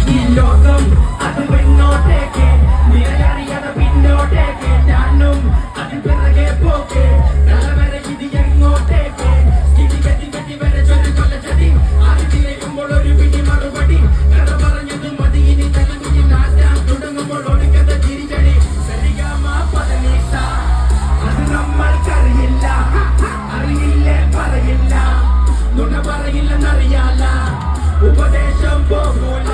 ഈ ലോകം അത് പിന്നോട്ടേക്ക് നിരയറിയാതെ പിന്നോട്ടേക്ക് ഞാനും അതിൽ പിറകെ പോക്ക് തലവരെ ഇത് എങ്ങോട്ടേക്ക് സ്ഥിതിഗതി വരെ ചൊരു കൊലച്ചതി ആദ്യത്തിലേക്കുമ്പോൾ ഒരു പിടി മറുപടി കഥ പറഞ്ഞത് മതി ഇനി തലവിധി നാട്ടാൻ തുടങ്ങുമ്പോൾ ഒടുക്കത്തെ തിരിച്ചടി സരിഗമ പദനീസ അത് നമ്മൾക്കറിയില്ല അറിയില്ലേ പറയില്ല നുണ പറയില്ലെന്നറിയാല ഉപദേശം പോകൂല